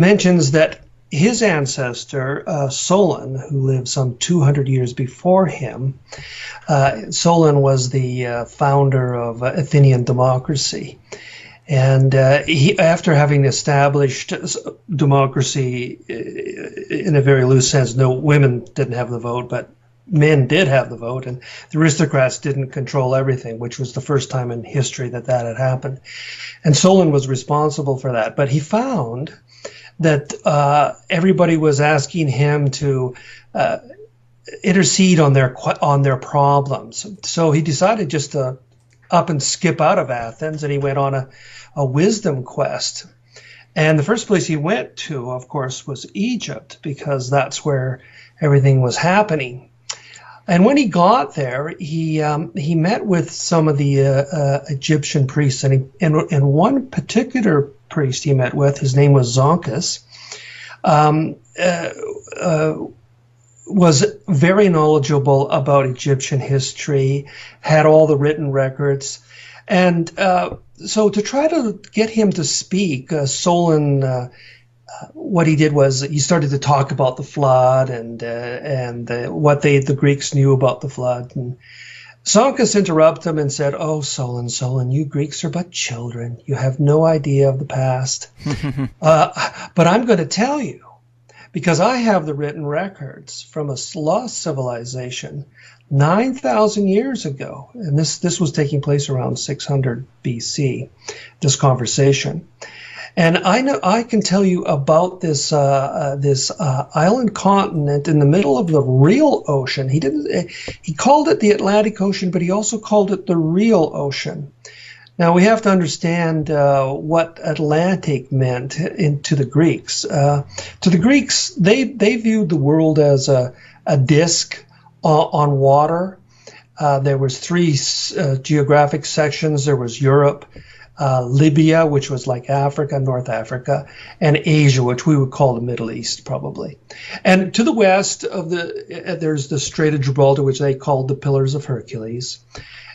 mentions that his ancestor, Solon, who lived some 200 years before him, Solon was the founder of Athenian democracy. And after having established democracy in a very loose sense, no women didn't have the vote, but men did have the vote, and the aristocrats didn't control everything, which was the first time in history that that had happened. And Solon was responsible for that. But he found that everybody was asking him to intercede on their problems. So he decided just to up and skip out of Athens, and he went on a wisdom quest. And the first place he went to, of course, was Egypt, because that's where everything was happening. And when he got there, he met with some of the Egyptian priests, and one particular priest he met with, his name was Zonchus, was very knowledgeable about Egyptian history, had all the written records, and so to try to get him to speak, Solon, what he did was he started to talk about the flood and what the Greeks knew about the flood. And Zonchus interrupted him and said, "Oh, Solon, you Greeks are but children. You have no idea of the past. But I'm going to tell you, because I have the written records from a lost civilization 9,000 years ago." And this was taking place around 600 BC, this conversation. And I can tell you about this island continent in the middle of the real ocean. He called it the Atlantic Ocean, but he also called it the real ocean. Now we have to understand what Atlantic meant to the Greeks. To the Greeks, they viewed the world as a disk on water. There was three geographic sections. There was Europe, Libya, which was like Africa, North Africa, and Asia, which we would call the Middle East, probably. And to the west of there's the Strait of Gibraltar, which they called the Pillars of Hercules.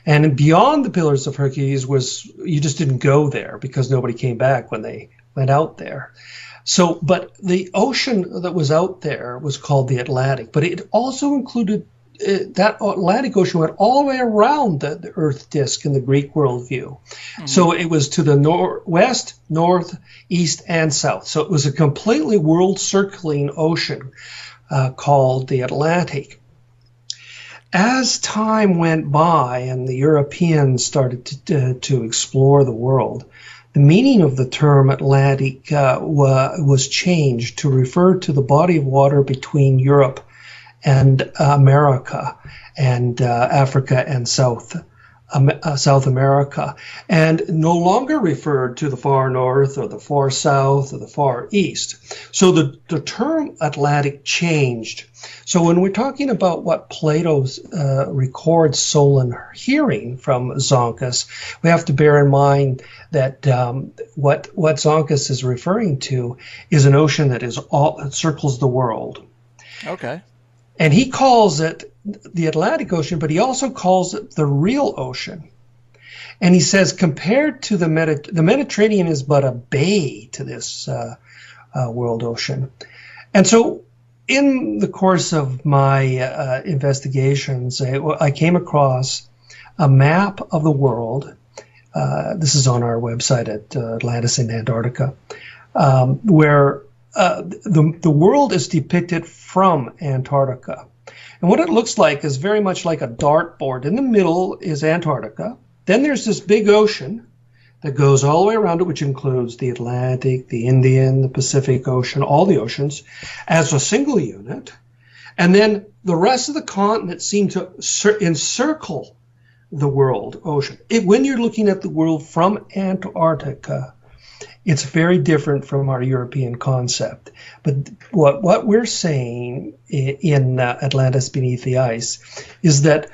And beyond the Pillars of Hercules you just didn't go there because nobody came back when they went out there. So, but the ocean that was out there was called the Atlantic, but it also included that Atlantic Ocean went all the way around the Earth disk in the Greek worldview. Mm-hmm. So it was to the west, north, east, and south. So it was a completely world-circling ocean called the Atlantic. As time went by and the Europeans started to explore the world, the meaning of the term Atlantic was changed to refer to the body of water between Europe and America and Africa and South America, and no longer referred to the far north or the far south or the far east. So the term Atlantic changed. So when we're talking about what Plato records Solon hearing from Zonchus, we have to bear in mind that what Zonchus is referring to is an ocean that circles the world. Okay. And he calls it the Atlantic Ocean, but he also calls it the real ocean. And he says, compared to the Mediterranean is but a bay to this world ocean. And so in the course of my investigations, I came across a map of the world. This is on our website at Atlantis in Antarctica, where the world is depicted from Antarctica. And what it looks like is very much like a dartboard. In the middle is Antarctica. Then there's this big ocean that goes all the way around it, which includes the Atlantic, the Indian, the Pacific Ocean, all the oceans, as a single unit. And then the rest of the continent seem to encircle the world ocean. When you're looking at the world from Antarctica, it's very different from our European concept. But what we're saying in Atlantis Beneath the Ice is that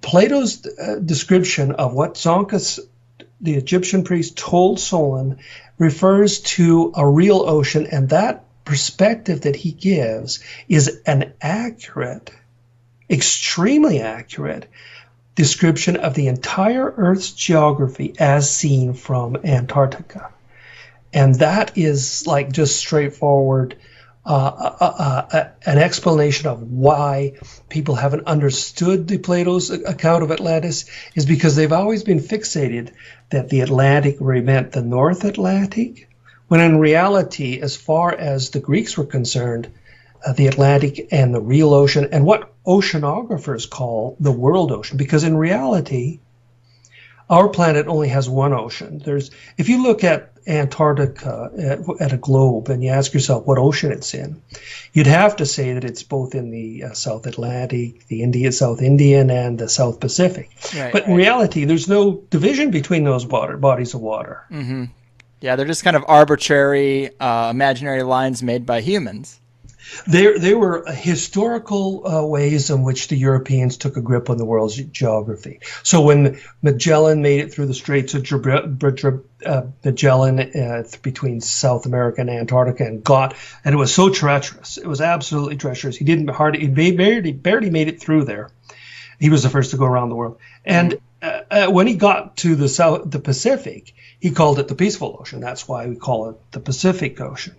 Plato's description of what Zonchus, the Egyptian priest, told Solon refers to a real ocean, and that perspective that he gives is an accurate, extremely accurate description of the entire Earth's geography as seen from Antarctica. And that is like just straightforward an explanation of why people haven't understood the Plato's account of Atlantis is because they've always been fixated that the Atlantic meant the North Atlantic, when in reality, as far as the Greeks were concerned, the Atlantic and the real ocean, and what oceanographers call the world ocean, because in reality, our planet only has one ocean. If you look at Antarctica at a globe and you ask yourself what ocean it's in, you'd have to say that it's both in the South Atlantic, the South Indian, and the South Pacific. Right, but in reality, there's no division between those bodies of water. Mm-hmm. Yeah, they're just kind of arbitrary, imaginary lines made by humans. They were historical ways in which the Europeans took a grip on the world's geography. So when Magellan made it through the Straits of Magellan between South America and Antarctica and it was so treacherous. It was absolutely treacherous. He barely made it through there. He was the first to go around the world. And when he got to the Pacific, he called it the Peaceful Ocean. That's why we call it the Pacific Ocean.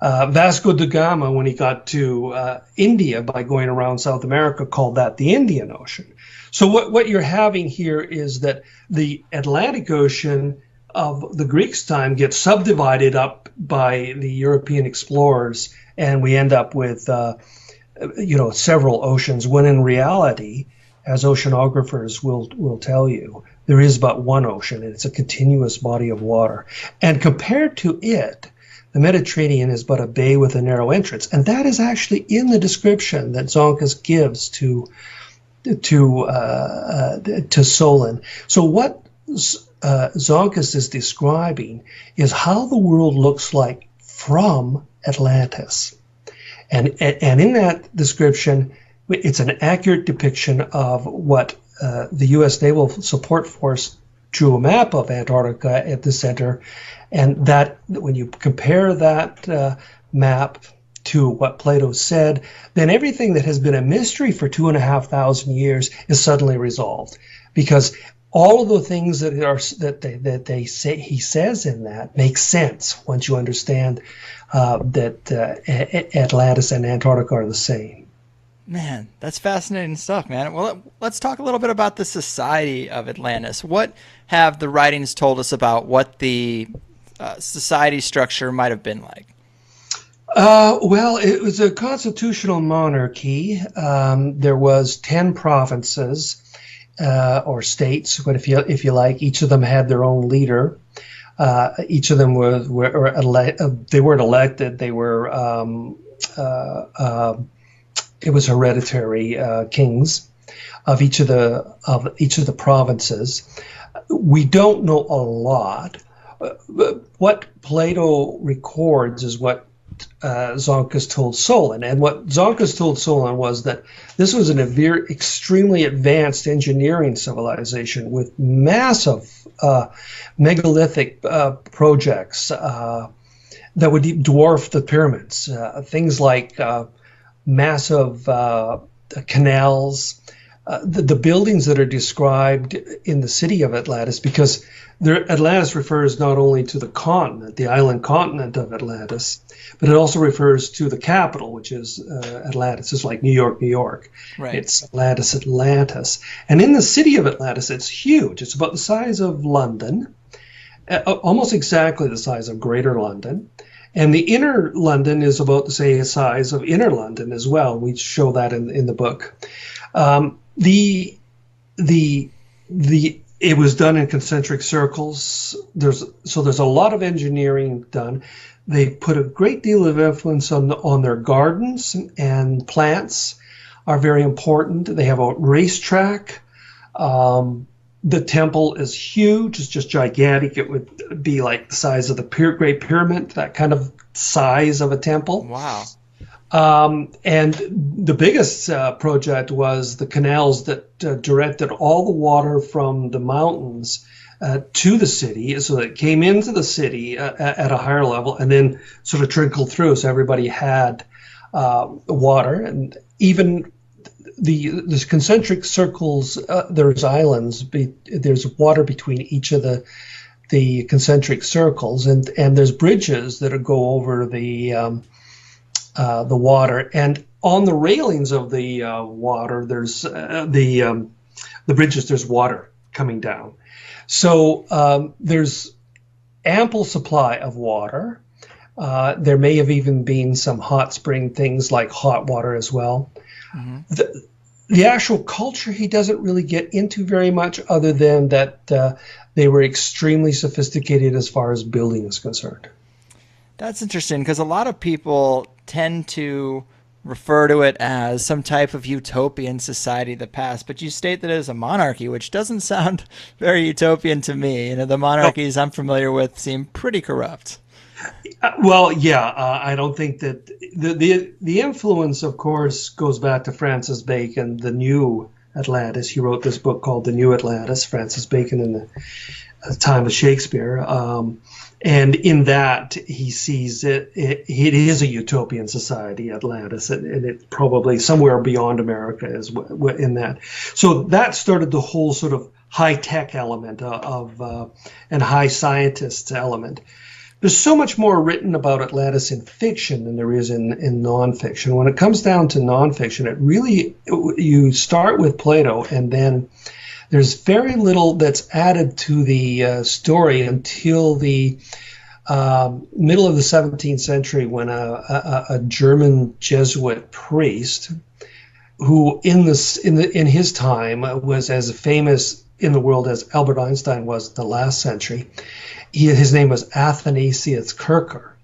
Vasco da Gama, when he got to India by going around South America, called that the Indian Ocean. So what you're having here is that the Atlantic Ocean of the Greeks' time gets subdivided up by the European explorers, and we end up with several oceans, when in reality, as oceanographers will tell you, there is but one ocean, and it's a continuous body of water. And compared to it, the Mediterranean is but a bay with a narrow entrance, and that is actually in the description that Zonkas gives to Solon. So what Zonkas is describing is how the world looks like from Atlantis, and in that description, it's an accurate depiction of what the U.S. Naval Support Force drew a map of Antarctica at the center. And that when you compare that map to what Plato said, then everything that has been a mystery for 2,500 years is suddenly resolved, because all of the things that they say he says in that make sense once you understand that Atlantis and Antarctica are the same. Man, that's fascinating stuff, man. Well, let's talk a little bit about the society of Atlantis. What have the writings told us about what the society structure might have been like? Well, it was a constitutional monarchy. There was 10 provinces or states, but if you like, each of them had their own leader. Each of them they weren't elected. They were it was hereditary kings of each of the provinces. We don't know a lot. What Plato records is what Zonkas told Solon, and what Zonkas told Solon was that this was an extremely advanced engineering civilization with massive megalithic projects that would dwarf the pyramids. Things like massive canals, the buildings that are described in the city of Atlantis, because Atlantis refers not only to the continent, the island continent of Atlantis, but it also refers to the capital, which is Atlantis. It's like New York, New York. Right. It's Atlantis, Atlantis. And in the city of Atlantis, it's huge. It's about the size of London, almost exactly the size of Greater London. And the inner London is about the same size of inner London as well. We show that in the book. It was done in concentric circles. There's a lot of engineering done. They put a great deal of influence on their gardens, and plants are very important. They have a racetrack. The temple is huge. It's just gigantic. It would be like the size of the Great Pyramid, that kind of size of a temple. Wow. And the biggest project was the canals that directed all the water from the mountains to the city, so that it came into the city at a higher level and then sort of trickled through, so everybody had water. And even the concentric circles, there's islands, there's water between each of the the concentric circles, and there's bridges that go over the water, and on the railings of the water, there's the bridges. There's water coming down, so there's ample supply of water. There may have even been some hot spring things like hot water as well. Mm-hmm. The actual culture he doesn't really get into very much, other than that they were extremely sophisticated as far as building is concerned. That's interesting, because a lot of people tend to refer to it as some type of utopian society of the past, but you state that it is a monarchy, which doesn't sound very utopian to me. You know, the monarchies I'm familiar with seem pretty corrupt. Well, yeah, I don't think that the influence, of course, goes back to Francis Bacon, the New Atlantis. He wrote this book called The New Atlantis, Francis Bacon in the time of Shakespeare. And in that, he sees it is a utopian society, Atlantis, and it probably somewhere beyond America is in that. So that started the whole sort of high-tech element and high scientists element. There's so much more written about Atlantis in fiction than there is in nonfiction. When it comes down to nonfiction, it really, you start with Plato, and then there's very little that's added to the story until the middle of the 17th century, when a German Jesuit priest, who in his time was as famous in the world as Albert Einstein was in the last century, his name was Athanasius Kircher.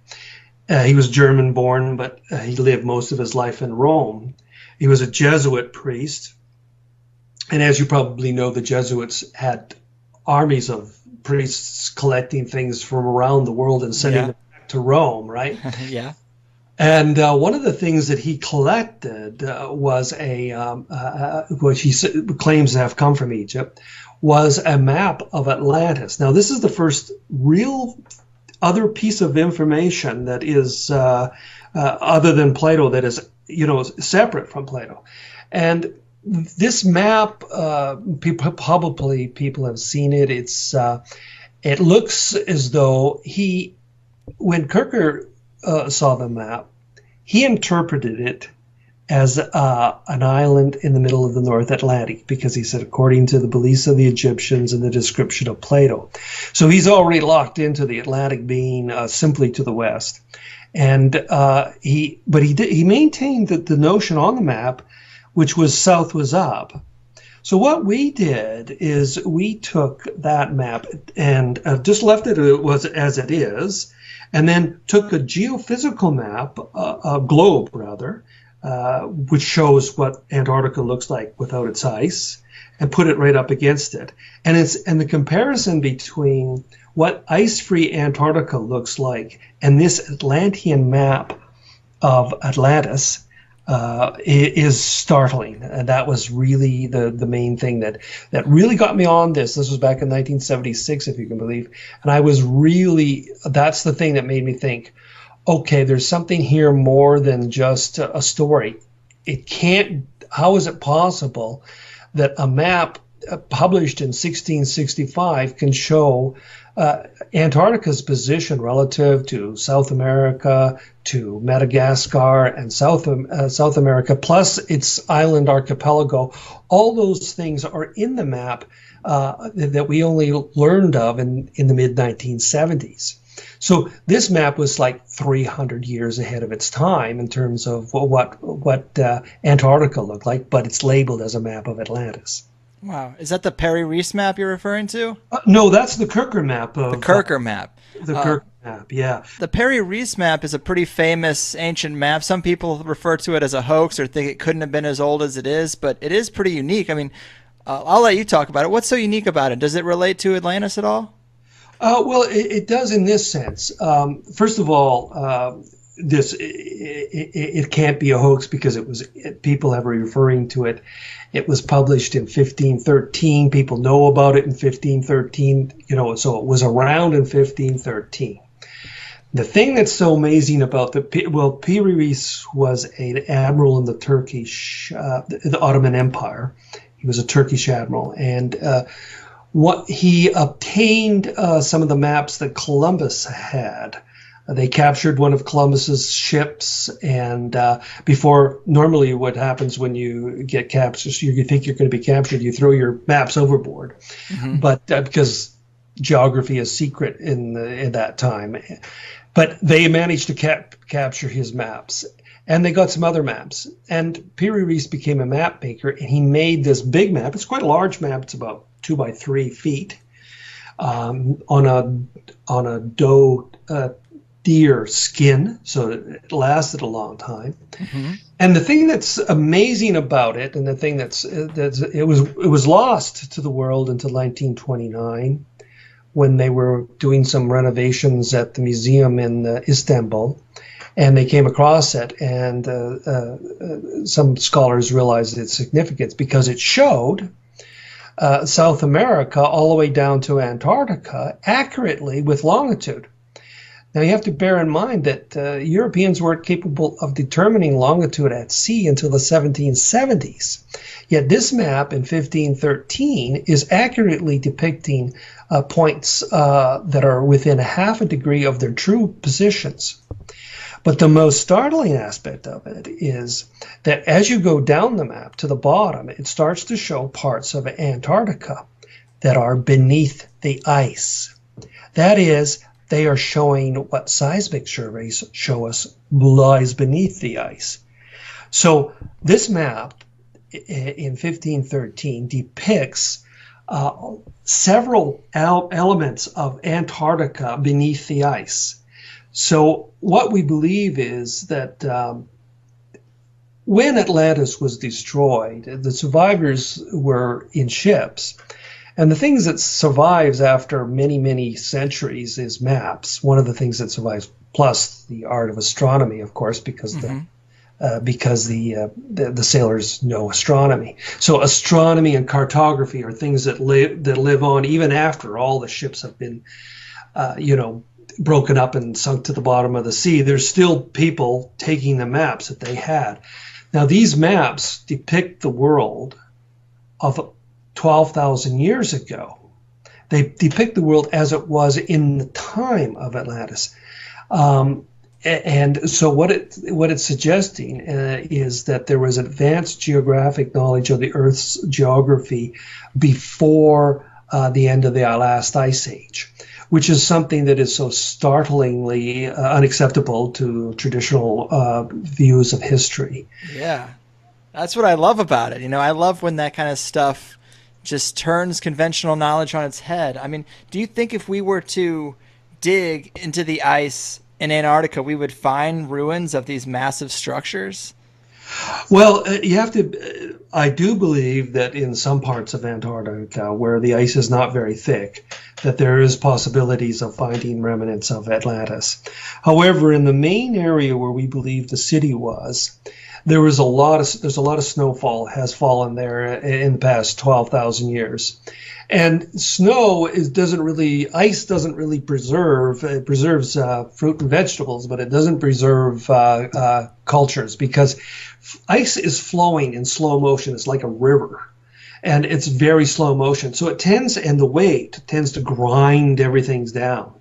He was German born, but he lived most of his life in Rome. He was a Jesuit priest. And as you probably know, the Jesuits had armies of priests collecting things from around the world and sending them back to Rome, right? Yeah. And one of the things that he collected was which he claims to have come from Egypt, was a map of Atlantis. Now, this is the first real other piece of information that is other than Plato, that is, separate from Plato. And this map, probably people have seen it. It looks as though when Kircher saw the map, he interpreted it as an island in the middle of the North Atlantic, because he said, according to the beliefs of the Egyptians and the description of Plato. So he's already locked into the Atlantic being simply to the west. And he maintained that the notion on the map, which was south was up. So what we did is we took that map and just left it as it is, and then took a geophysical map, a globe rather, which shows what Antarctica looks like without its ice, and put it right up against it. And the comparison between what ice-free Antarctica looks like and this Atlantean map of Atlantis is startling. And that was really the main thing that really got me on this. This was back in 1976, if you can believe. And that's the thing that made me think, okay, there's something here more than just a story. How is it possible that a map published in 1665 can show Antarctica's position relative to South America, to Madagascar, and South America, plus its island archipelago? All those things are in the map that we only learned of in the mid-1970s. So this map was like 300 years ahead of its time in terms of what Antarctica looked like, but it's labeled as a map of Atlantis. Wow. Is that the Perry Reese map you're referring to? No, that's the Kircher map. The Kircher map. The Kircher map, yeah. The Perry Reese map is a pretty famous ancient map. Some people refer to it as a hoax or think it couldn't have been as old as it is, but it is pretty unique. I mean, I'll let you talk about it. What's so unique about it? Does it relate to Atlantis at all? Well, it does in this sense. First of all, it can't be a hoax because people have been referring to it. It was published in 1513. People know about it in 1513. So it was around in 1513. The thing that's so amazing about Piri Reis was an admiral in the Ottoman Empire. He was a Turkish admiral, and What he obtained some of the maps that Columbus had. They captured one of Columbus's ships, and before normally what happens when you get captured, you think you're going to be captured, you throw your maps overboard. Hmm. But because geography is secret in that time, but they managed to capture his maps. And they got some other maps. And Piri Reis became a map maker, and he made this big map. It's quite a large map. It's about 2 by 3 feet on a doe deer skin, so it lasted a long time. Hmm. And the thing that's amazing about it, and the thing that's it was lost to the world until 1929 when they were doing some renovations at the museum in Istanbul, and they came across it, and some scholars realized its significance because it showed South America all the way down to Antarctica accurately with longitude. Now you have to bear in mind that Europeans weren't capable of determining longitude at sea until the 1770s. Yet this map in 1513 is accurately depicting points that are within half a degree of their true positions. But the most startling aspect of it is that as you go down the map to the bottom, it starts to show parts of Antarctica that are beneath the ice. That is, they are showing what seismic surveys show us lies beneath the ice. So this map in 1513 depicts several elements of Antarctica beneath the ice. So what we believe is that when Atlantis was destroyed, the survivors were in ships. And the things that survives after many, many centuries is maps. One of the things that survives, plus the art of astronomy, of course, because Hmm. the sailors know astronomy. So astronomy and cartography are things that live on even after all the ships have been, broken up and sunk to the bottom of the sea. There's still people taking the maps that they had. Now these maps depict the world of 12,000 years ago. They depict the world as it was in the time of Atlantis. And so what it's suggesting is that there was advanced geographic knowledge of the Earth's geography before the end of the last ice age, which is something that is so startlingly unacceptable to traditional views of history. Yeah. That's what I love about it. I love when that kind of stuff just turns conventional knowledge on its head. I mean, do you think if we were to dig into the ice in Antarctica, we would find ruins of these massive structures? Well, you have to. I do believe that in some parts of Antarctica, where the ice is not very thick, that there is possibilities of finding remnants of Atlantis. However, in the main area where we believe the city was, there's a lot of snowfall has fallen there in the past 12,000 years. And ice doesn't really preserve, it preserves fruit and vegetables, but it doesn't preserve cultures because ice is flowing in slow motion. It's like a river and it's very slow motion. So and the weight tends to grind everything down.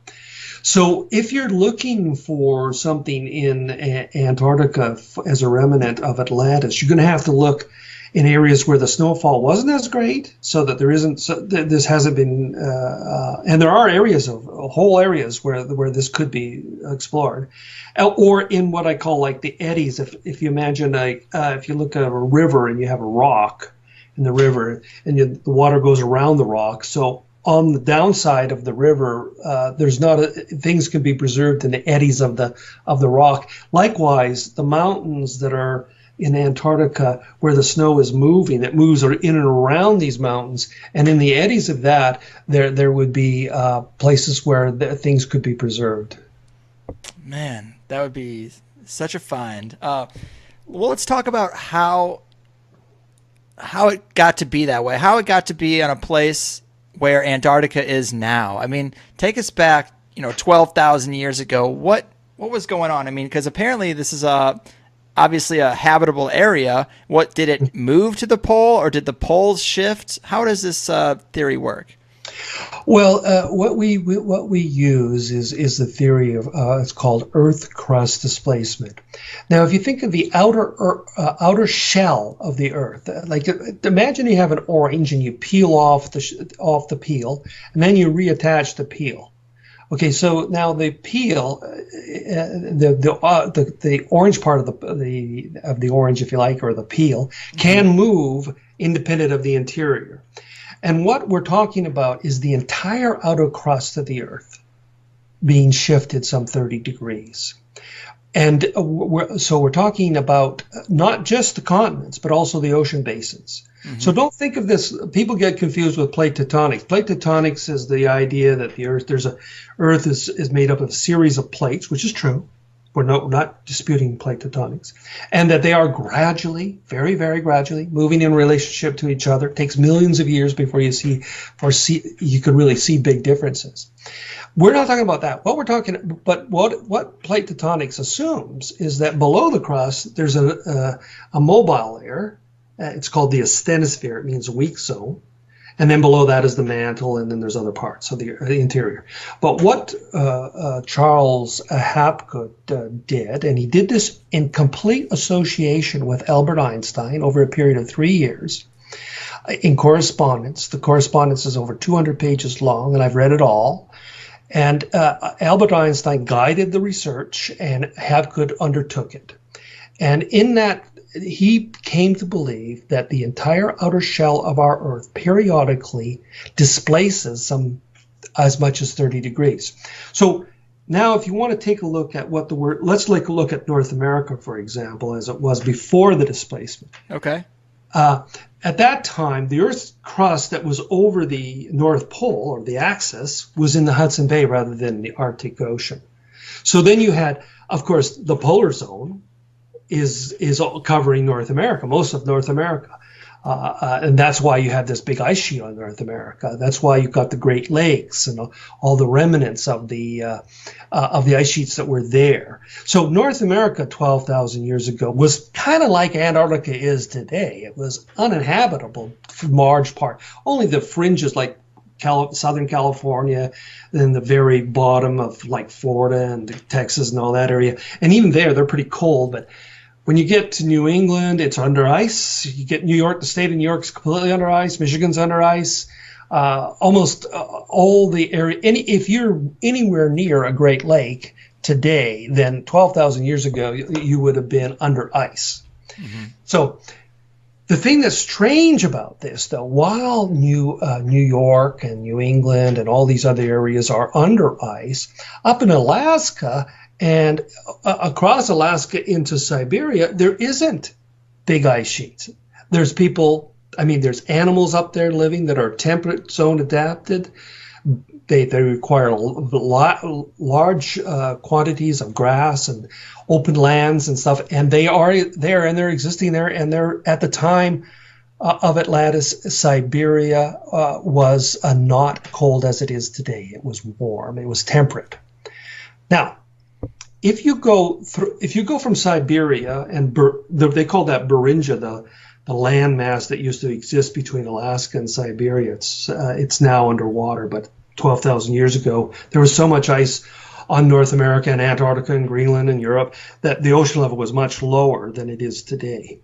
So if you're looking for something in Antarctica as a remnant of Atlantis, you're going to have to look in areas where the snowfall wasn't as great, so that there isn't. This hasn't been, and there are areas of whole areas where this could be explored, or in what I call like the eddies. If you imagine if you look at a river and you have a rock in the river, and the water goes around the rock, so on the downside of the river, there's not things can be preserved in the eddies of the rock. Likewise, the mountains that are in Antarctica where the snow is moving, it moves in and around these mountains, and in the eddies of that, there would be places where things could be preserved. Man, that would be such a find. Well, let's talk about how it got to be that way, how it got to be on a place where Antarctica is now. I mean, take us back, 12,000 years ago. What was going on? I mean, because apparently this is obviously a habitable area. What did it move to the pole, or did the poles shift? How does this theory work? Well, what we use is the theory of it's called Earth crust displacement. Now, if you think of the outer shell of the Earth, imagine you have an orange and you peel off the peel, and then you reattach the peel. Okay, so now the peel, the orange part of the orange, if you like, or the peel, can move independent of the interior. And what we're talking about is the entire outer crust of the Earth being shifted some 30 degrees. And we're talking about not just the continents, but also the ocean basins. Mm-hmm. So don't think of this. People get confused with plate tectonics. Plate tectonics is the idea that the Earth is made up of a series of plates, which is true. We're not disputing plate tectonics, and that they are gradually, very, very gradually, moving in relationship to each other. It takes millions of years before you could really see big differences. We're not talking about that. What plate tectonics assumes is that below the crust there's a mobile layer. It's called the asthenosphere. It means weak zone. And then below that is the mantle, and then there's other parts of the interior. But what Charles Hapgood did, and he did this in complete association with Albert Einstein over a period of 3 years, in correspondence. The correspondence is over 200 pages long, and I've read it all. And Albert Einstein guided the research, and Hapgood undertook it. And in that, he came to believe that the entire outer shell of our Earth periodically displaces as much as 30 degrees. So now if you want to take a look at let's take a look at North America, for example, as it was before the displacement. Okay. At that time, the Earth's crust that was over the North Pole, or the axis, was in the Hudson Bay rather than the Arctic Ocean. So then you had, of course, the polar zone, is covering North America, most of North America. And that's why you have this big ice sheet on North America. That's why you've got the Great Lakes and all the remnants of the ice sheets that were there. So North America 12,000 years ago was kind of like Antarctica is today. It was uninhabitable for large part. Only the fringes like Southern California, then the very bottom of like Florida and Texas and all that area. And even there, they're pretty cold, but when you get to New England, it's under ice. You get New York, the state of New York's completely under ice. Michigan's under ice. Almost all the area. If you're anywhere near a Great Lake today, then 12,000 years ago, you would have been under ice. Mm-hmm. So the thing that's strange about this, though, while New York and New England and all these other areas are under ice, up in Alaska and across Alaska into Siberia, there isn't big ice sheets. There's animals up there living that are temperate zone adapted. They require large quantities of grass and open lands and stuff, and they are there and they're existing there. And they're at the time of Atlantis, Siberia was not cold as it is today. It was warm. It was temperate. Now, if you go from Siberia, and they call that Beringia, the land mass that used to exist between Alaska and Siberia. It's now underwater, but 12,000 years ago, there was so much ice on North America and Antarctica and Greenland and Europe that the ocean level was much lower than it is today.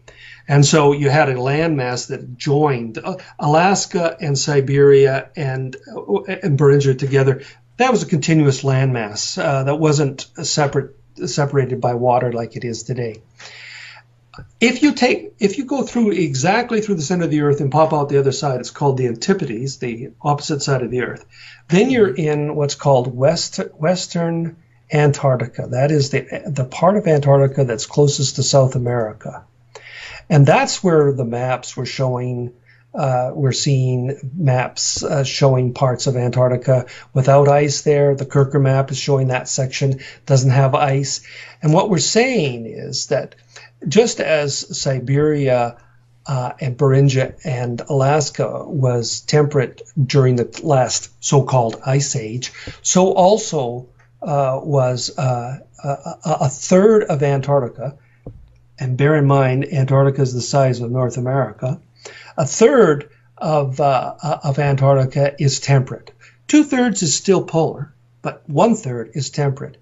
And so you had a landmass that joined Alaska and Siberia and Beringia together. That was a continuous landmass that wasn't separated by water like it is today. If you go exactly through the center of the Earth and pop out the other side, it's called the Antipodes, the opposite side of the Earth. Then you're in what's called Western Antarctica. That is the part of Antarctica that's closest to South America. And that's where the maps were showing. We're seeing maps showing parts of Antarctica without ice there. The Kirker map is showing that section doesn't have ice. And what we're saying is that just as Siberia and Beringia and Alaska was temperate during the last so-called ice age, so also was a third of Antarctica. And bear in mind, Antarctica is the size of North America. A third of Antarctica is temperate. 2/3 is still polar, but 1/3 is temperate.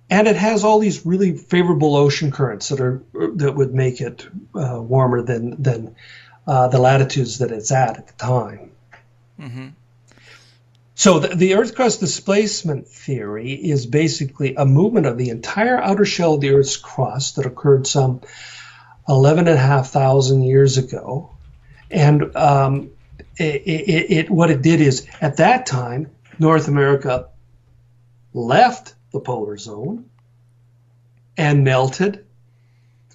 And it has all these really favorable ocean currents that would make it warmer than the latitudes that it's at the time. Mm-hmm. So the Earth crust displacement theory is basically a movement of the entire outer shell of the Earth's crust that occurred some 11,500 years ago. And what it did is, at that time, North America left the polar zone and melted.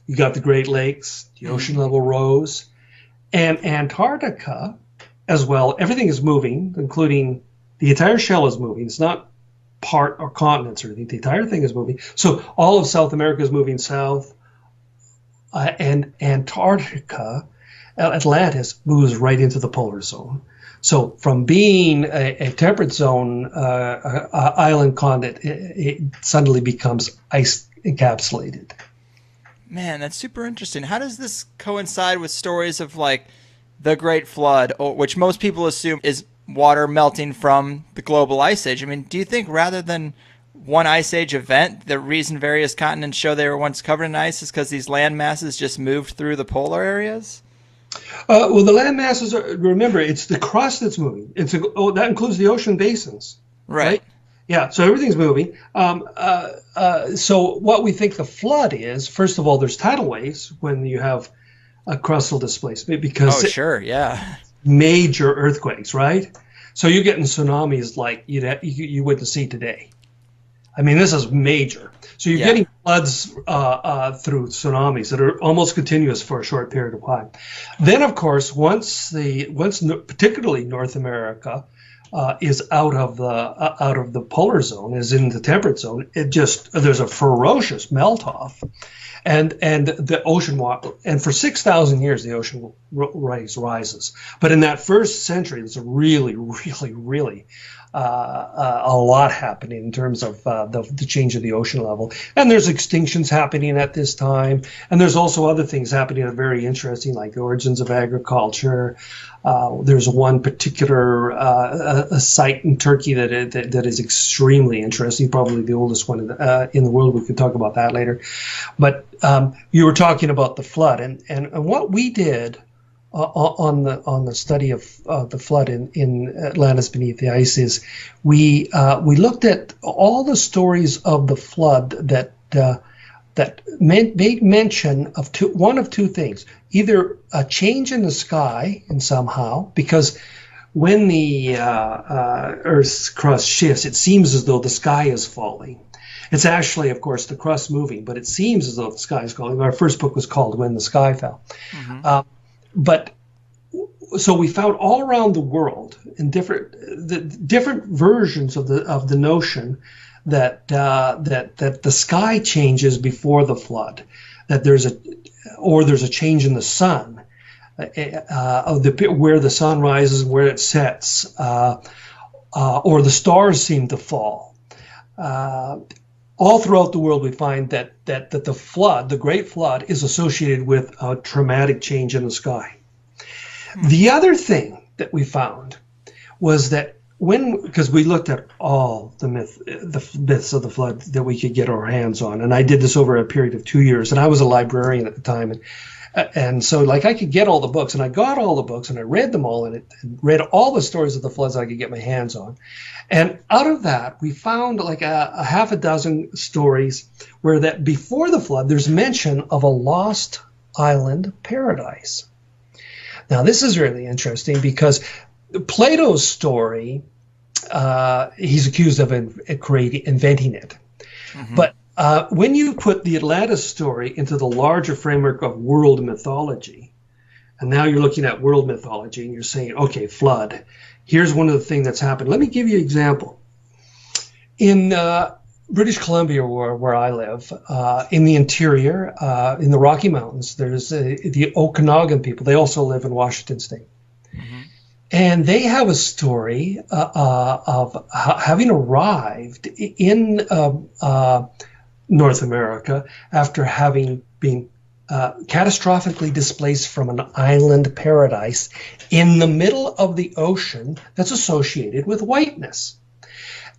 You got the Great Lakes, the ocean level rose, and Antarctica as well. Everything is moving, including the entire shell is moving. It's not part or continents or anything. The entire thing is moving. So all of South America is moving south, and Antarctica, Atlantis, moves right into the polar zone. So from being a temperate zone island continent, it suddenly becomes ice encapsulated. Man, that's super interesting. How does this coincide with stories of like the Great Flood, which most people assume is water melting from the global ice age? I mean, do you think rather than one ice age event, the reason various continents show they were once covered in ice is because these land masses just moved through the polar areas? Well, the land masses remember, it's the crust that's moving. That includes the ocean basins, Right. right? Yeah, so everything's moving. So what we think the flood is, first of all, there's tidal waves when you have a crustal displacement, Oh, because sure. Yeah. major earthquakes, right? So you're getting tsunamis like you wouldn't see today. I mean, this is major. So you're Yeah. getting floods through tsunamis that are almost continuous for a short period of time. Then, of course, once particularly North America is out of the polar zone, is in the temperate zone, there's a ferocious melt off, and the ocean water, and for 6,000 years the ocean rises. But in that first century, there's a really, really, really a lot happening in terms of the change of the ocean level. And there's extinctions happening at this time. And there's also other things happening that are very interesting, like the origins of agriculture. There's one particular a site in Turkey that is extremely interesting, probably the oldest one in the world. We could talk about that later. But you were talking about the flood. And what we did on the study of the flood in Atlantis beneath the ice is we looked at all the stories of the flood that made mention of one of two things: either a change in the sky in somehow, because when the Earth's crust shifts, it seems as though the sky is falling. It's actually, of course, the crust moving, but it seems as though the sky is falling. Our first book was called "When the Sky Fell." Mm-hmm. But so we found all around the world in different versions of the notion that the sky changes before the flood, that there's a change in the sun, where the sun rises and where it sets, or the stars seem to fall. All throughout the world, we find that the flood, the Great Flood, is associated with a dramatic change in the sky. The other thing that we found was that because we looked at all the myths of the flood that we could get our hands on, and I did this over a period of 2 years, and I was a librarian at the time, and so like I could get all the books, and I got all the books, and I read them all, and read all the stories of the floods I could get my hands on. And out of that, we found like a half a dozen stories where that before the flood, there's mention of a lost island paradise. Now, this is really interesting because Plato's story, he's accused of inventing it. Mm-hmm. But when you put the Atlantis story into the larger framework of world mythology, and now you're looking at world mythology and you're saying, okay, flood, here's one of the things that's happened. Let me give you an example. In British Columbia, where I live, in the interior, in the Rocky Mountains, there's the Okanagan people. They also live in Washington State. Mm-hmm. And they have a story of having arrived in North America after having been catastrophically displaced from an island paradise in the middle of the ocean that's associated with whiteness.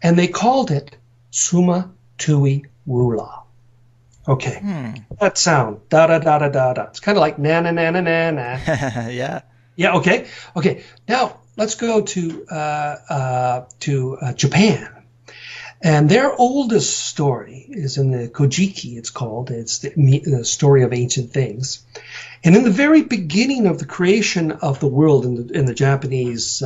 And they called it Suma Tui Wula. Okay, that sound, da da da da da da. It's kind of like na na na na na na. Yeah. Yeah, okay, okay. Now let's go to Japan. And their oldest story is in the Kojiki, it's called. It's the story of ancient things. And in the very beginning of the creation of the world, in the Japanese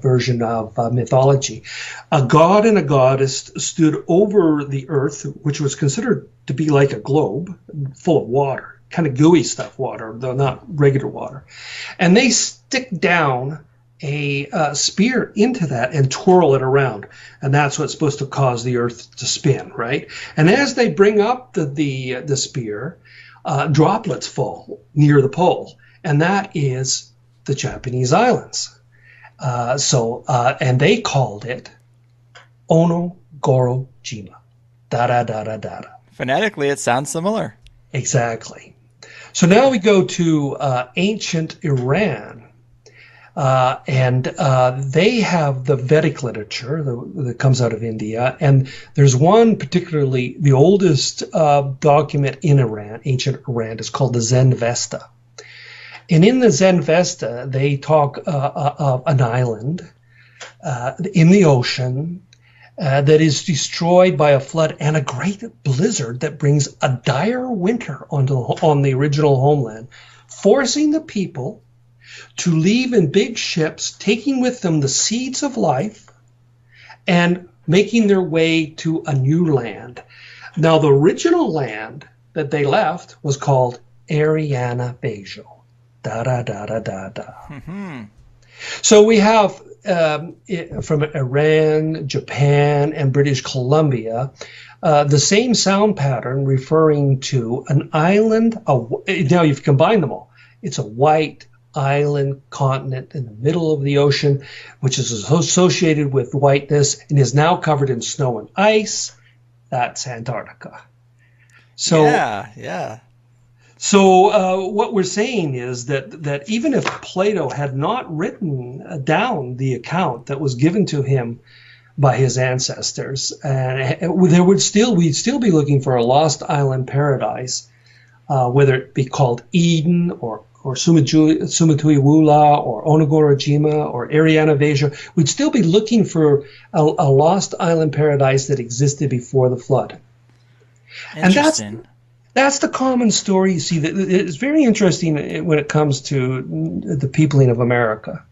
version of mythology, a god and a goddess stood over the earth, which was considered to be like a globe, full of water, kind of gooey stuff water, though not regular water. And they stick down a spear into that and twirl it around, and that's what's supposed to cause the earth to spin, right? And as they bring up the spear, droplets fall near the pole, and that is the Japanese islands. And they called it Onogoro-jima. Da da da da da. Phonetically, it sounds similar. Exactly. So now we go to ancient Iran. They have the Vedic literature that comes out of India, and there's one particularly, the oldest document in Iran, ancient Iran, is called the Zen Vesta. And in the Zen Vesta, they talk of an island in the ocean that is destroyed by a flood and a great blizzard that brings a dire winter on the original homeland, forcing the people to leave in big ships, taking with them the seeds of life and making their way to a new land. Now, the original land that they left was called Ariana Bejo. Da da da da da da. Mm-hmm. So we have from Iran, Japan, and British Columbia the same sound pattern referring to an island. Now you've combined them all. It's a white island continent in the middle of the ocean, which is associated with whiteness and is now covered in snow and ice. That's Antarctica. So yeah. So what we're saying is that even if Plato had not written down the account that was given to him by his ancestors, we'd still be looking for a lost island paradise, whether it be called Eden or Sumatui Wula or Onogoro-jima or Ariana Veja. We'd still be looking for a lost island paradise that existed before the flood. Interesting. And that's the common story. You see, that it's very interesting when it comes to the peopling of America.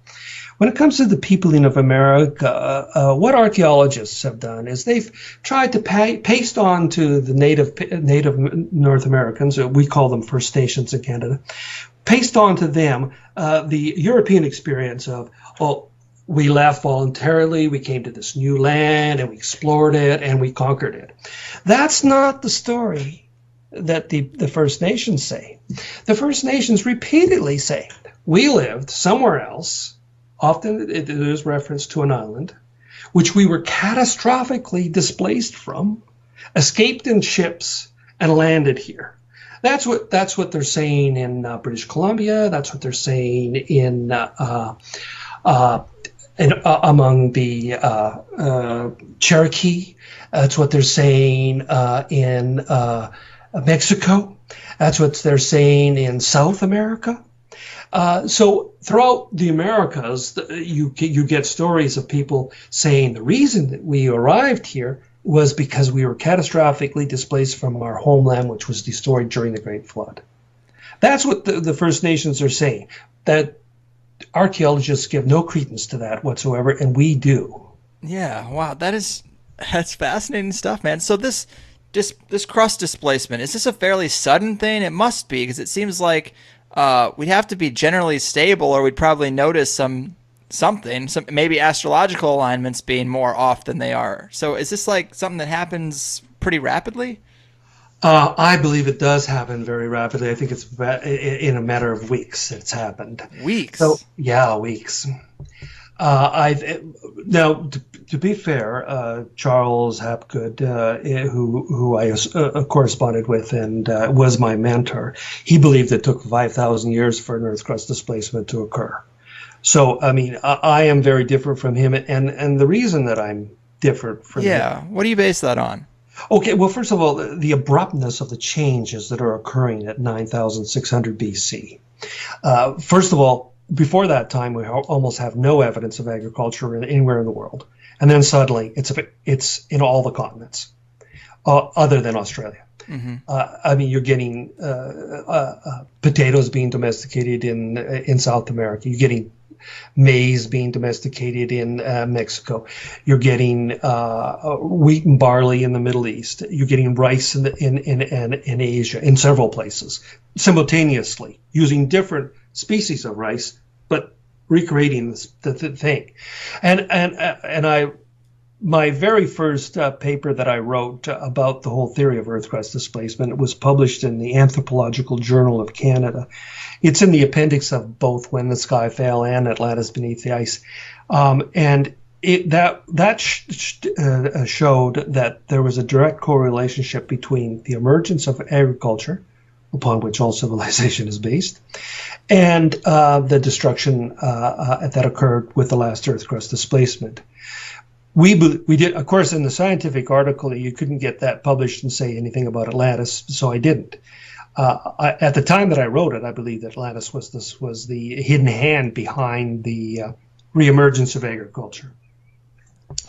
When it comes to the peopling of America, what archaeologists have done is they've tried to paste on to the native North Americans, we call them First Nations in Canada, paste on to them the European experience of, we left voluntarily, we came to this new land, and we explored it, and we conquered it. That's not the story that the First Nations say. The First Nations repeatedly say, we lived somewhere else, often there's reference to an island, which we were catastrophically displaced from, escaped in ships, and landed here. That's what they're saying in British Columbia. That's what they're saying in among the Cherokee. That's what they're saying in Mexico. That's what they're saying in South America. So throughout the Americas, you get stories of people saying the reason that we arrived here was because we were catastrophically displaced from our homeland, which was destroyed during the Great Flood. That's what the First Nations are saying. That archaeologists give no credence to that whatsoever, and we do. Yeah, wow, that's fascinating stuff, man. So this crust displacement, is this a fairly sudden thing? It must be, because it seems like we'd have to be generally stable, or we'd probably notice some maybe astrological alignments being more off than they are. So is this like something that happens pretty rapidly? I believe it does happen very rapidly. I think it's in a matter of weeks it's happened. Weeks? So, yeah, weeks. I've now to be fair, Charles Hapgood, who I corresponded with and was my mentor, he believed it took 5,000 years for an Earth crust displacement to occur. So, I mean, I am very different from him, and the reason that I'm different from him. Yeah. What do you base that on? Okay, well, first of all, the abruptness of the changes that are occurring at 9,600 BC. First of all, before that time, we almost have no evidence of agriculture anywhere in the world, and then suddenly it's in all the continents, other than Australia. Mm-hmm. I mean, you're getting potatoes being domesticated in South America. You're getting maize being domesticated in Mexico. You're getting wheat and barley in the Middle East. You're getting rice in Asia, in several places, simultaneously, using different species of rice, but recreating the thing. And my very first paper that I wrote about the whole theory of Earth crust displacement was published in the Anthropological Journal of Canada. It's in the appendix of both When the Sky Fell and Atlantis Beneath the Ice. And that showed that there was a direct correlation between the emergence of agriculture, upon which all civilization is based, and the destruction that occurred with the last Earth crust displacement. We did, of course, in the scientific article, you couldn't get that published and say anything about Atlantis, so I didn't. At the time that I wrote it, I believed that Atlantis was the hidden hand behind the reemergence of agriculture.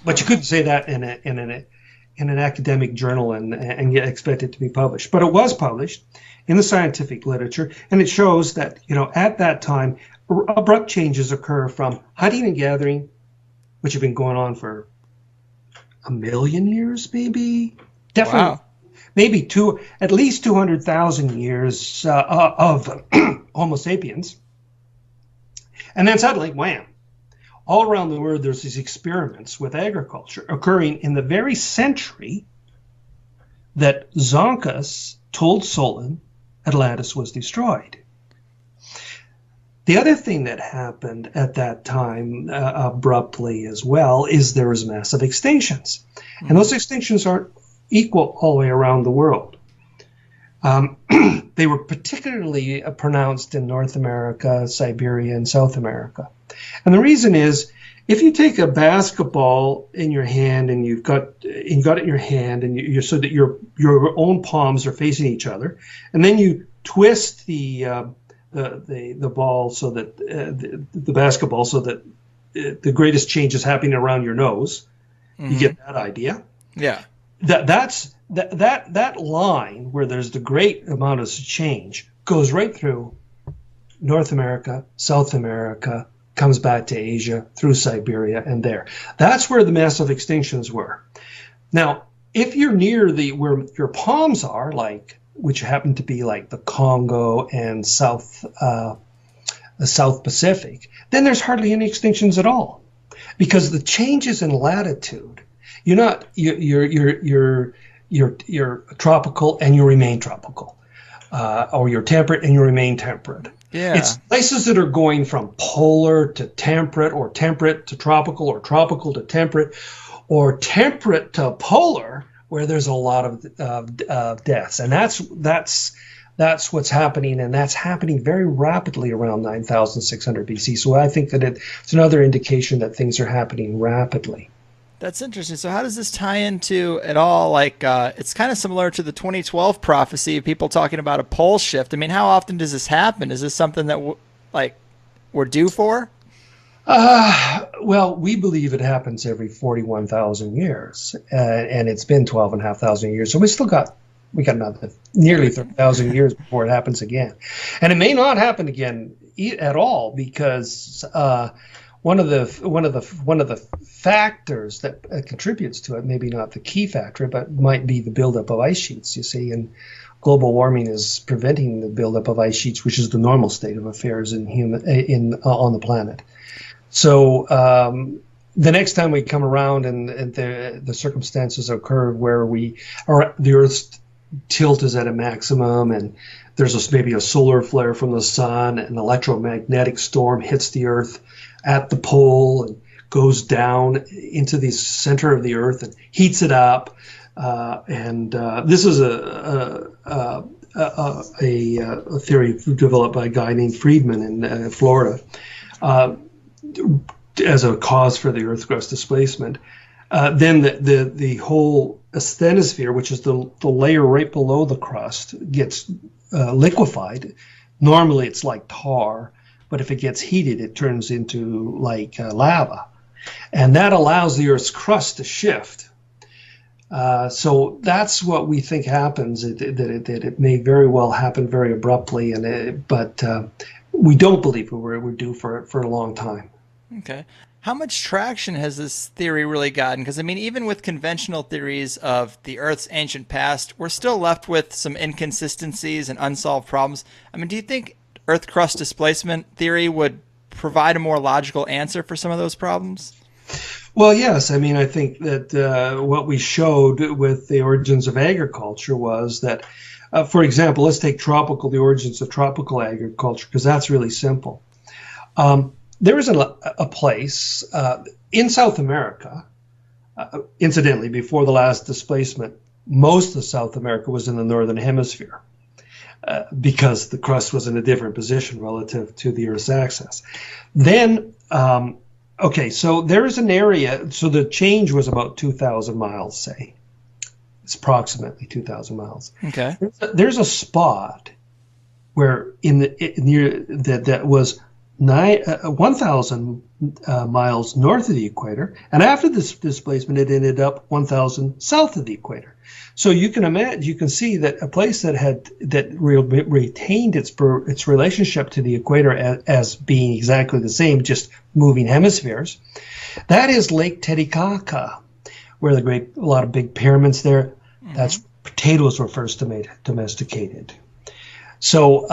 But you couldn't say that in an academic journal and yet expect it to be published. But it was published in the scientific literature, and it shows that, at that time, abrupt changes occur from hunting and gathering, which have been going on for a million years, maybe. Definitely. Wow. Maybe at least 200,000 years of Homo sapiens. And then suddenly, wham, all around the world, there's these experiments with agriculture occurring in the very century that Zonkas told Solon Atlantis was destroyed. The other thing that happened at that time abruptly as well is there was massive extinctions. Mm-hmm. And those extinctions aren't equal all the way around the world. They were particularly pronounced in North America, Siberia, and South America. And the reason is, if you take a basketball in your hand and you've got it in your hand and you're so that your own palms are facing each other, and then you twist the ball so that the basketball so that the greatest change is happening around your nose. Mm-hmm. You get that idea? Yeah. That line where there's the great amount of change goes right through North America, South America, comes back to Asia, through Siberia, and there. That's where the massive extinctions were. Now, if you're near where your palms are, which happen to be like the Congo and the South Pacific, then there's hardly any extinctions at all, because the changes in latitude, you're tropical and you remain tropical, or you're temperate and you remain temperate. Yeah. It's places that are going from polar to temperate, or temperate to tropical, or tropical to temperate, or temperate to polar, where there's a lot of deaths. And that's what's happening, and that's happening very rapidly around 9,600 BC. So I think that it's another indication that things are happening rapidly. That's interesting. So how does this tie into at all? It's kind of similar to the 2012 prophecy of people talking about a pole shift. I mean, how often does this happen? Is this something that we're due for? Well, we believe it happens every 41,000 years, and it's been 12,500 years. So we got another nearly 30,000 years before it happens again, and it may not happen again at all, because one of the factors that contributes to it, maybe not the key factor, but might be the buildup of ice sheets. You see, and global warming is preventing the buildup of ice sheets, which is the normal state of affairs on the planet. So the next time we come around and the circumstances occur where the Earth's tilt is at a maximum, and there's maybe a solar flare from the sun, an electromagnetic storm hits the Earth at the pole and goes down into the center of the Earth and heats it up. This is a theory developed by a guy named Friedman in Florida as a cause for the Earth's crust displacement. Then the whole asthenosphere, which is the layer right below the crust, gets liquefied. Normally it's like tar, but if it gets heated, it turns into like lava. And that allows the Earth's crust to shift. So that's what we think happens, that it may very well happen very abruptly, but we don't believe we're due for it for a long time. Okay. How much traction has this theory really gotten? Because, I mean, even with conventional theories of the Earth's ancient past, we're still left with some inconsistencies and unsolved problems. I mean, do you think Earth crust displacement theory would provide a more logical answer for some of those problems? Well, yes. I mean, I think that what we showed with the origins of agriculture was that, for example, let's take the origins of tropical agriculture, because that's really simple. There is a place in South America, incidentally, before the last displacement, most of South America was in the northern hemisphere because the crust was in a different position relative to the Earth's axis. Then, okay, so there is an area, so the change was about 2,000 miles, say. It's approximately 2,000 miles. Okay. There's a spot where that was 1,000 miles north of the equator, and after this displacement, it ended up 1,000 south of the equator. So you can imagine, you can see that a place that retained its relationship to the equator as being exactly the same, just moving hemispheres. That is Lake Titicaca, where a lot of big pyramids there. Mm-hmm. That's potatoes were first domesticated. So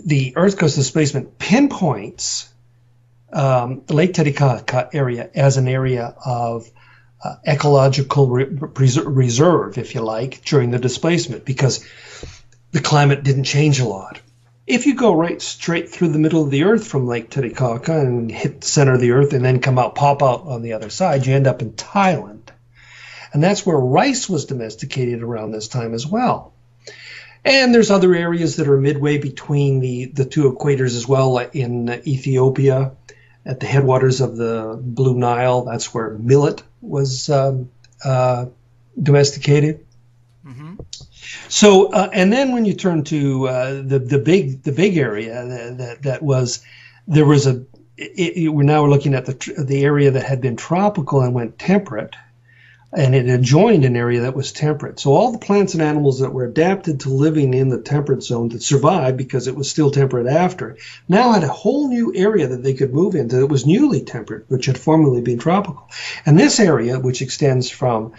the Earth crust displacement pinpoints the Lake Titicaca area as an area of ecological reserve, if you like, during the displacement, because the climate didn't change a lot. If you go right straight through the middle of the Earth from Lake Titicaca and hit the center of the Earth and then pop out on the other side, you end up in Thailand. And that's where rice was domesticated around this time as well. And there's other areas that are midway between the two equators as well, like in Ethiopia, at the headwaters of the Blue Nile. That's where millet was domesticated. Mm-hmm. So, and then when you turn to the big area we're now looking at the area that had been tropical and went temperate. And it adjoined an area that was temperate. So all the plants and animals that were adapted to living in the temperate zone that survived because it was still temperate after, now had a whole new area that they could move into that was newly temperate, which had formerly been tropical. And this area, which extends from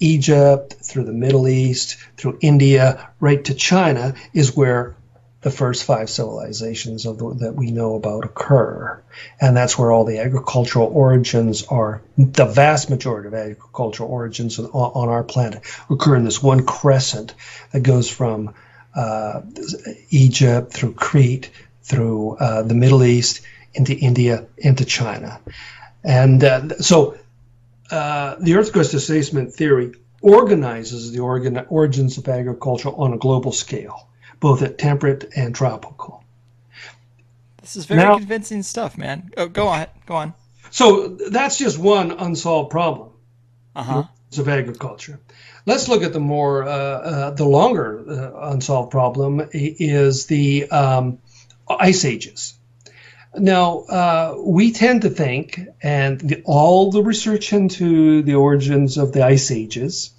Egypt through the Middle East, through India, right to China, is where the first 5 civilizations that we know about occur. And that's where all the agricultural origins are. The vast majority of agricultural origins on our planet occur in this one crescent that goes from Egypt, through Crete, through the Middle East, into India, into China. And so the Earth crust displacement theory organizes the origins of agriculture on a global scale, both at temperate and tropical. This is very convincing stuff, man. Oh, go on. So that's just one unsolved problem of agriculture. Let's look at the longer unsolved problem is the ice ages. Now, we tend to think, and all the research into the origins of the ice ages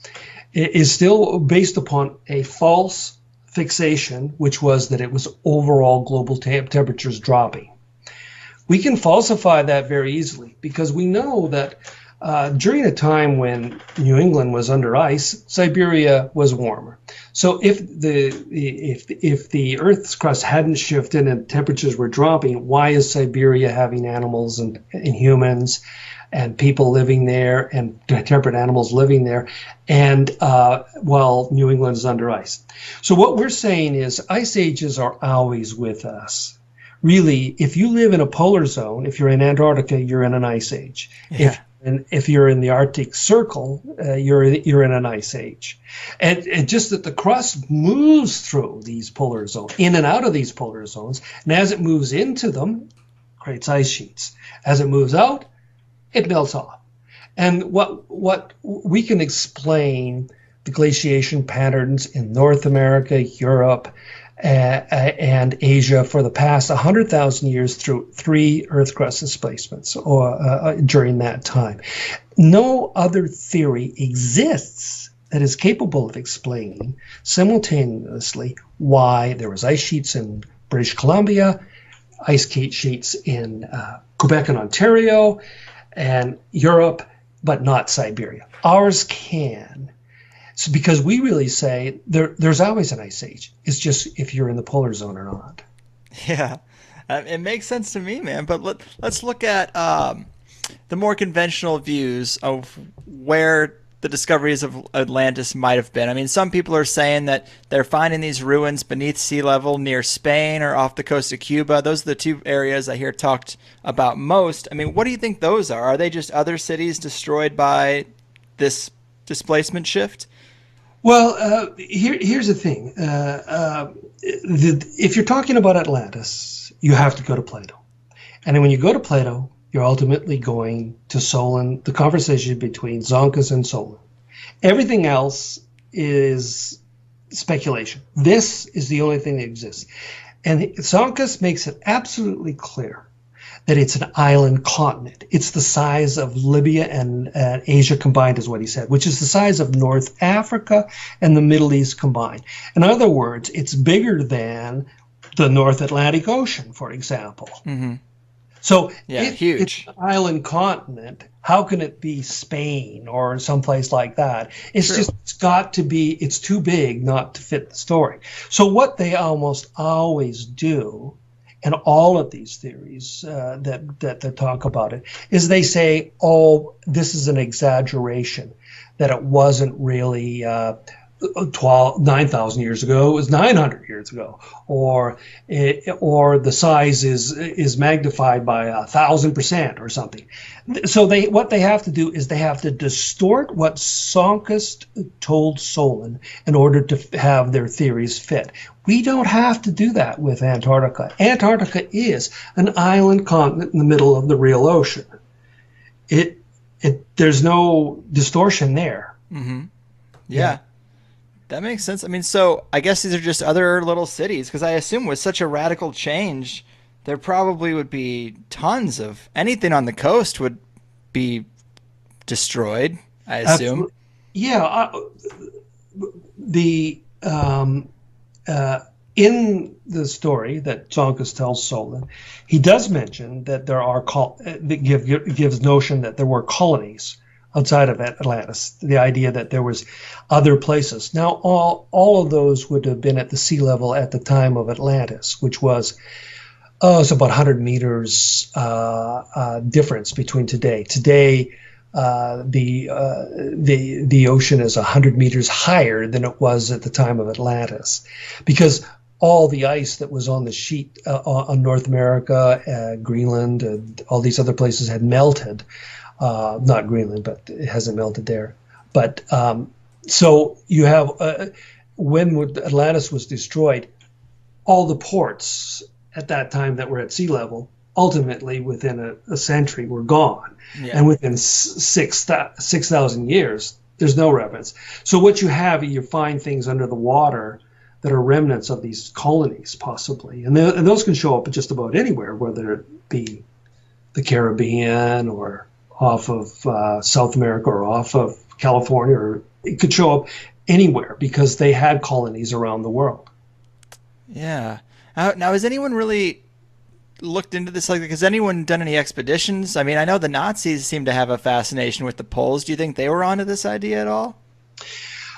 is still based upon a false fixation, which was that it was overall global temperatures dropping. We can falsify that very easily because we know that During a time when New England was under ice, Siberia was warmer. So if the Earth's crust hadn't shifted and temperatures were dropping, why is Siberia having animals and humans and people living there and temperate animals living there, and while New England is under ice? So what we're saying is ice ages are always with us. Really, if you live in a polar zone, if you're in Antarctica, you're in an ice age. Yeah. If you're in the Arctic Circle, you're in an ice age, and just that the crust moves through these polar zones, in and out of these polar zones, and as it moves into them, creates ice sheets. As it moves out, it melts off. And what we can explain the glaciation patterns in North America, Europe, and Asia for the past 100,000 years through 3 Earth crust displacements during that time. No other theory exists that is capable of explaining simultaneously why there was ice sheets in British Columbia, ice sheets in Quebec and Ontario, and Europe, but not Siberia. Ours can. So because we really say there's always an ice age. It's just if you're in the polar zone or not. Yeah, it makes sense to me, man. But let's look at the more conventional views of where the discoveries of Atlantis might have been. I mean, some people are saying that they're finding these ruins beneath sea level near Spain or off the coast of Cuba. Those are the two areas I hear talked about most. I mean, what do you think those are? Are they just other cities destroyed by this displacement shift? Well, here's the thing. If you're talking about Atlantis, you have to go to Plato. And when you go to Plato, you're ultimately going to Solon, the conversation between Zonkus and Solon. Everything else is speculation. This is the only thing that exists. And Zonkus makes it absolutely clear that it's an island continent. It's the size of Libya and Asia combined, is what he said, which is the size of North Africa and the Middle East combined. In other words, it's bigger than the North Atlantic Ocean, for example. Mm-hmm. So Yeah, if huge. it's an island continent, how can it be Spain or someplace like that? It's True. just, it's got to be, it's too big not to fit the story. So what they almost always do, and all of these theories that talk about it, is they say, oh, this is an exaggeration, that it wasn't really 9,000 years ago, it was 900 years ago, or the size is magnified by 1,000% or something. So what they have to do is they have to distort what Sonkist told Solon in order to have their theories fit. We don't have to do that with Antarctica. Antarctica is an island continent in the middle of the real ocean. There's no distortion there. Mm-hmm. Yeah. That makes sense. I mean, so I guess these are just other little cities, because I assume with such a radical change, there probably would be tons of anything on the coast would be destroyed, I assume. Yeah. In the story that Zonkus tells Solon, he does mention that there are that gives notion that there were colonies outside of Atlantis, the idea that there was other places. Now, all of those would have been at the sea level at the time of Atlantis, which was it's about 100 meters difference between today. Today, the ocean is 100 meters higher than it was at the time of Atlantis, because all the ice that was on the sheet on North America, Greenland, all these other places had melted. Not Greenland, but it hasn't melted there. But so you have, when Atlantis was destroyed, all the ports at that time that were at sea level, ultimately within a century, were gone. Yeah. And within 6,000 years, there's no remnants. So what you have, you find things under the water that are remnants of these colonies, possibly. And those can show up just about anywhere, whether it be the Caribbean or off of South America or off of California, or it could show up anywhere because they had colonies around the world. Yeah. Now, has anyone really looked into this? Like, has anyone done any expeditions? I mean, I know the Nazis seem to have a fascination with the poles. Do you think they were onto this idea at all?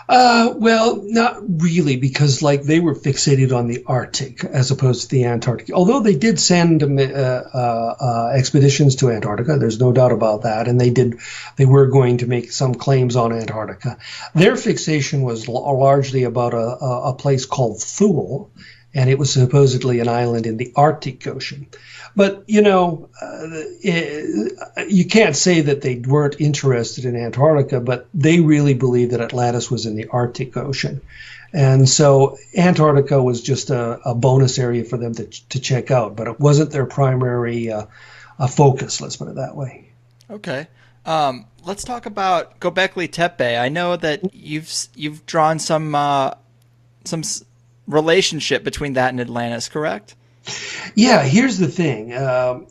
Well, not really, because like they were fixated on the Arctic as opposed to the Antarctic. Although they did send expeditions to Antarctica, there's no doubt about that, and they were going to make some claims on Antarctica. Their fixation was largely about a place called Thule, and it was supposedly an island in the Arctic Ocean. But you can't say that they weren't interested in Antarctica, but they really believed that Atlantis was in the Arctic Ocean. And so Antarctica was just a bonus area for them to check out, but it wasn't their primary focus, let's put it that way. Okay. Let's talk about Göbekli Tepe. I know that you've drawn some relationship between that and Atlantis, correct? Yeah, here's the thing. Göbekli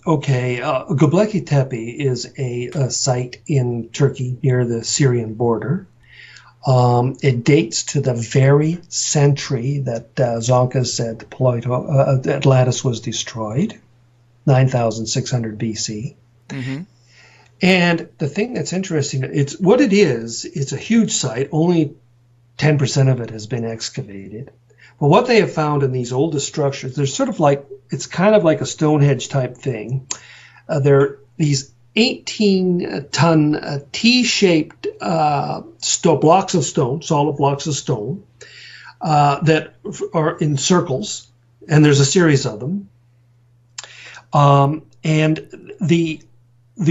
Tepe is a site in Turkey near the Syrian border. It dates to the very century that Zonka said Atlantis was destroyed, 9,600 BC. Mm-hmm. And the thing that's interesting, it's a huge site. Only 10% of it has been excavated. But what they have found in these oldest structures, they're sort of like, it's kind of like a Stonehenge type thing. They're these 18-ton T-shaped blocks of stone, solid blocks of stone, that are in circles, and there's a series of them. And the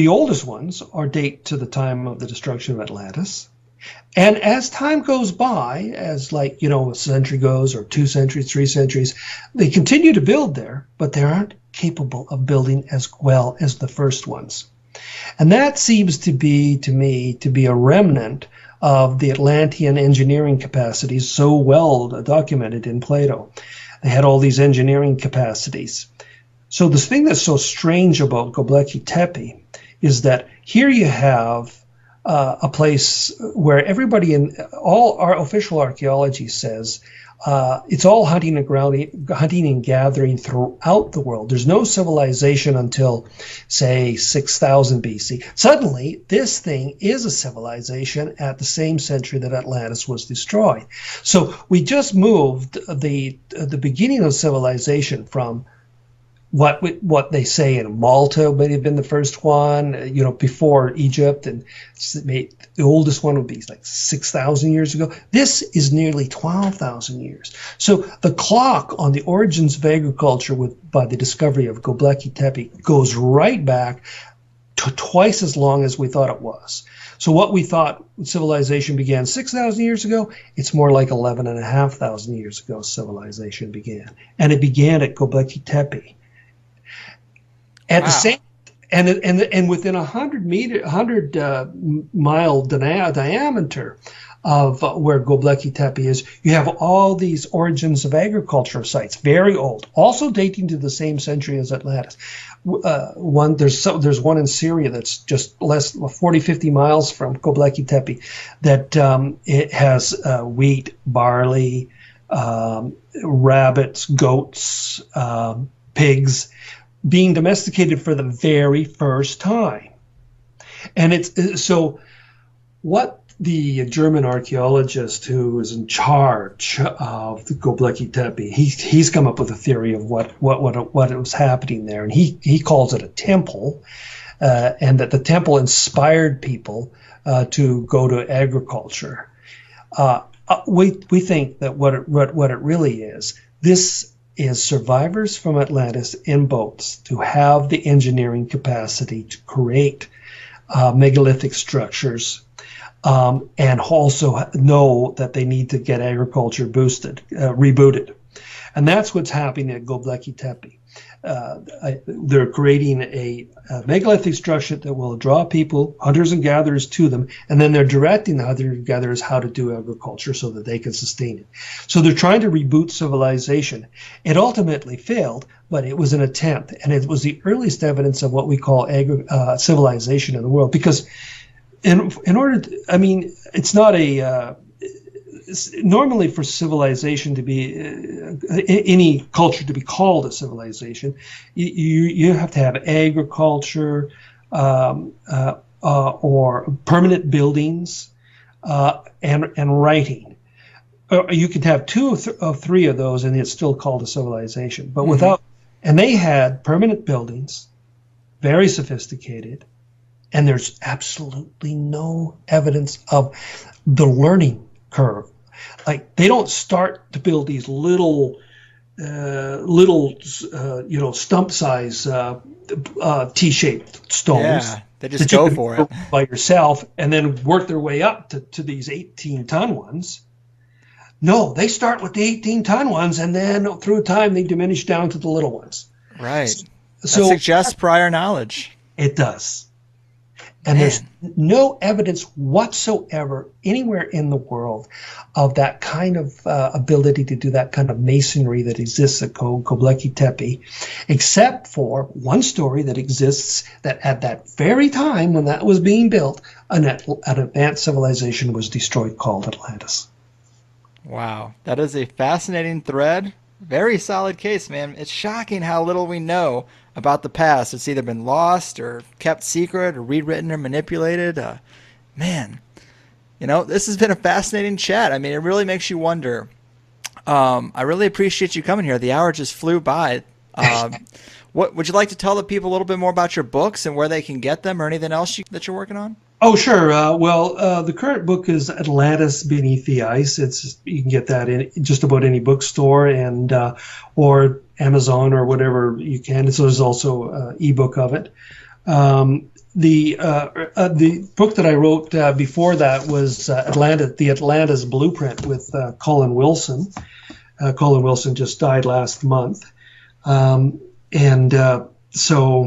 oldest ones date to the time of the destruction of Atlantis. And as time goes by, as a century goes, or 2 centuries, 3 centuries, they continue to build there, but they aren't capable of building as well as the first ones. And that seems to me to be a remnant of the Atlantean engineering capacities so well documented in Plato. They had all these engineering capacities. So the thing that's so strange about Göbekli Tepe is that here you have a place where everybody in all our official archaeology says it's all hunting and gathering throughout the world. There's no civilization until, say, 6,000 BC. Suddenly, this thing is a civilization at the same century that Atlantis was destroyed. So we just moved the beginning of civilization from what they say in Malta may have been the first one, before Egypt, and the oldest one would be like 6,000 years ago. This is nearly 12,000 years. So the clock on the origins of agriculture by the discovery of Göbekli Tepe goes right back to twice as long as we thought it was. So what we thought civilization began 6,000 years ago, it's more like 11,500 years ago civilization began. And it began at Göbekli Tepe. At the same, and within 100 mile diameter of where Göbekli Tepe is, you have all these origins of agriculture sites, very old, also dating to the same century as Atlantis. There's one in Syria that's just 40, 50 miles from Göbekli Tepe that it has wheat, barley, rabbits, goats, pigs, being domesticated for the very first time. And it's so what the German archaeologist who is in charge of the Göbekli Tepe, he's come up with a theory of what was happening there, and he calls it a temple, and that the temple inspired people to go to agriculture. We think that what it really is, this is survivors from Atlantis in boats to have the engineering capacity to create megalithic structures, and also know that they need to get agriculture rebooted. And that's what's happening at Göbekli Tepe. They're creating a megalithic structure that will draw people, hunters and gatherers, to them, and then they're directing the hunters and gatherers how to do agriculture so that they can sustain it. So they're trying to reboot civilization. It ultimately failed, but it was an attempt, and it was the earliest evidence of what we call civilization in the world. Because in order to, it's not normally for civilization to be any culture to be called a civilization, you have to have agriculture, or permanent buildings, and writing. You could have two of three of those, and it's still called a civilization. But without, and they had permanent buildings, very sophisticated, and there's absolutely no evidence of the learning curve. Like, they don't start to build these little stump size T-shaped stones. Yeah, they just go for it by yourself, and then work their way up to these 18-ton ones. No, they start with the 18-ton ones, and then through time they diminish down to the little ones. Right. So that suggests prior knowledge. It does. And there's no evidence whatsoever anywhere in the world of that kind of ability to do that kind of masonry that exists at Göbekli Tepe, except for one story that exists that at that very time when that was being built, an advanced civilization was destroyed called Atlantis. Wow. That is a fascinating thread. Very solid case, man. It's shocking how little we know about the past. It's either been lost or kept secret or rewritten or manipulated. Man, this has been a fascinating chat. I mean, it really makes you wonder. I really appreciate you coming here. The hour just flew by. What would you like to tell the people a little bit more about your books and where they can get them, or anything else that you're working on? Oh, sure. The current book is Atlantis Beneath the Ice. You can get that in just about any bookstore and or Amazon or whatever you can. So there's also an ebook of it. The book that I wrote before that was the Atlantis Blueprint with Colin Wilson. Colin Wilson just died last month, so.